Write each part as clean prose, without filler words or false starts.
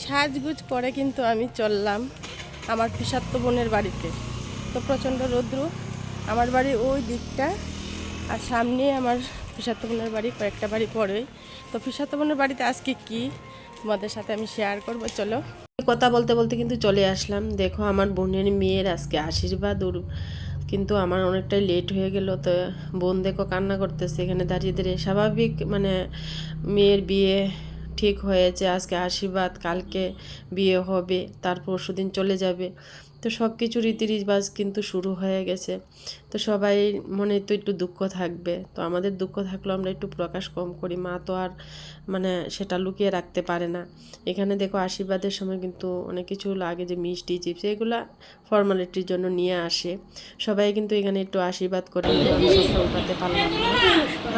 সাজগুজ করে কিন্তু আমি চললাম আমার পিসাত্ত বোনের বাড়িতে। তো প্রচণ্ড রৌদ্র, আমার বাড়ি ওই দিকটা, আর সামনে আমার পিসাত্ত বোনের বাড়ি, কয়েকটা বাড়ি পরেই। তো পিসাত্ত বোনের বাড়িতে আজকে কি তোমাদের সাথে আমি শেয়ার করবো, চলো। কথা বলতে বলতে কিন্তু চলে আসলাম। দেখো আমার বোনের মেয়ের আজকে আশীর্বাদ, কিন্তু আমার অনেকটাই লেট হয়ে গেল। তো বোন দেখো কান্না করতেছে এখানে দাঁড়িয়ে দাঁড়িয়ে। স্বাভাবিক মানে মেয়ের বিয়ে ঠিক হয়েছে, আজকে আশীর্বাদ, কালকে বিয়ে হবে, তার পরশুদিন চলে যাবে। তো সব কিছু রীতি রিবাজ কিন্তু শুরু হয়ে গেছে। তো সবাই মনে তো একটু দুঃখ থাকবে, তো আমাদের দুঃখ থাকলেও আমরা একটু প্রকাশ কম করি, মা তো আর মানে সেটা লুকিয়ে রাখতে পারে না। এখানে দেখো আশীর্বাদের সময় কিন্তু অনেক কিছু লাগে, যে মিষ্টি চিপস এগুলা ফর্মালিটির জন্য নিয়ে আসে। সবাই কিন্তু এখানে একটু আশীর্বাদ করে নিল, আমি সবটা উঠাতে পারলাম না।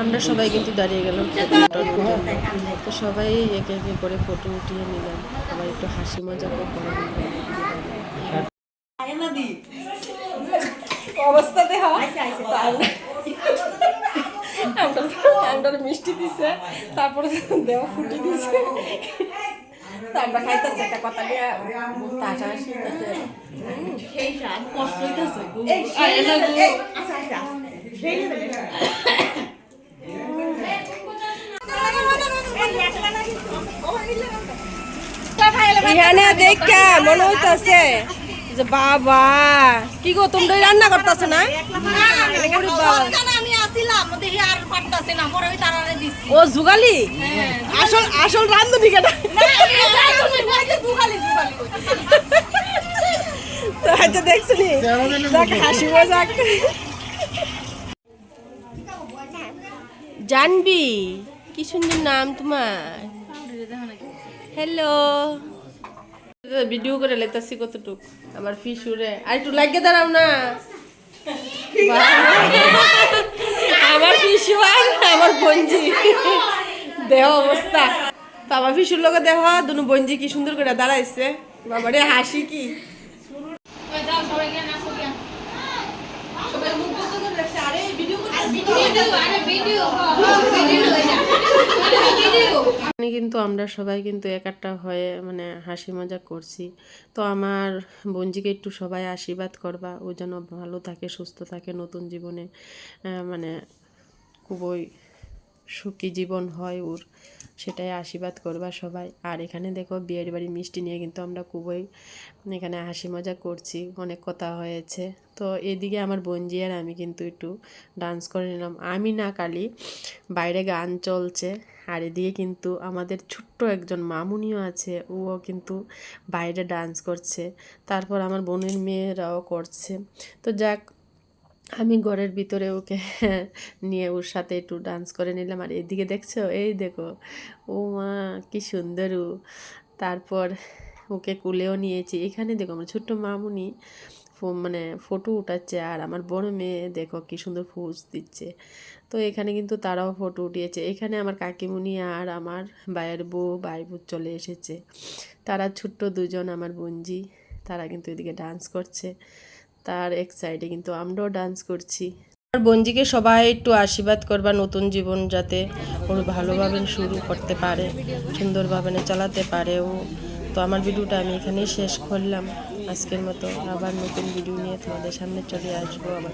আমরা সবাই কিন্তু দাঁড়িয়ে গেলাম ফটো ওঠানোর জন্য। তো সবাই একে একে করে ফটো উঠিয়ে নিলাম, আবার একটু হাসি মজা করে অবস্থাতে আমরা মিষ্টি দিছে, তারপরে দেওয়া ফুটি দিছে, আমরা খাইতেছি একটা কথা দিয়ে কষ্ট হইতেছে। এখানে দেখা মনে হইতেছে যে বাবা কি গো, তোমরা রান্না করতেছ না? ও জুগালি, আসল আসল রান্ধনি কেনা। তো আচ্ছা দেখছি হাসি মজাক। জানবি কি সুন্দর নাম তোমার। হ্যালো, ভিডিও করে লেতাছি কতটুক আমার ফিসুরে। আর একটু লাগিয়ে দাঁড়াও না, আমার ফিসু আর আমার বঞ্জি দেহ অবস্থা। তো আমার ফিসুর লোক দেহ দুনো বঞ্জি কি সুন্দর করে দাঁড়াইছে, বাবারে হাসি কি। কিন্তু আমরা সবাই কিন্তু একটা হয়ে মানে হাসি মজা করছি। তো আমার বোনজিকে একটু সবাই আশীর্বাদ করবা, ও যেন ভালো থাকে, সুস্থ থাকে, নতুন জীবনে মানে খুবই সুখী জীবন হয় ওর, সেটাই আশীর্বাদ করবা সবাই। আর এখানে দেখো বিয়ের বাড়ি মিষ্টি নিয়ে কিন্তু আমরা খুবই এখানে হাসি মজা করছি, অনেক কথা হয়েছে। তো এদিকে আমার বোনজি আর আমি কিন্তু একটু ডান্স করে নিলাম, আমি না কালি বাইরে গান চলছে। আর এদিকে কিন্তু আমাদের ছোট্ট একজন মামুনিও আছে, ও কিন্তু বাইরে ডান্স করছে, তারপর আমার বোনের মেয়েরাও করছে। তো যাক, আমি ঘরের ভিতরে ওকে নিয়ে ওর সাথে একটু ডান্স করে নিলাম। আর এদিকে দেখছো, এই দেখো ও মা কি সুন্দর ও। তারপর ওকে কুলেও নিয়েছি। এখানে দেখো আমার ছোট্ট মামুনি মানে ফটো উঠাচ্ছে, আর আমার বড় মেয়ে দেখো কি সুন্দর পোজ দিচ্ছে। তো এখানে কিন্তু তারাও ফটো উঠিয়েছে। এখানে আমার কাকিমুনি আর আমার ভাইয়ের বউ ভাই বোন চলে এসেছে, তারা ছোট্ট দুজন আমার বোনজি, তারা কিন্তু এদিকে ডান্স করছে, তার এক সাইডে কিন্তু আমরাও ডান্স করছি। আমার বোনজিকে সবাই একটু আশীর্বাদ করবা, নতুন জীবন যাতে ওর ভালোভাবে শুরু করতে পারে, সুন্দরভাবে চালাতে পারে ও। তো আমার ভিডিওটা আমি এখানেই শেষ করলাম আজকের মতো। আবার নতুন ভিডিও নিয়ে তোমাদের সামনে চলে আসবো আবার।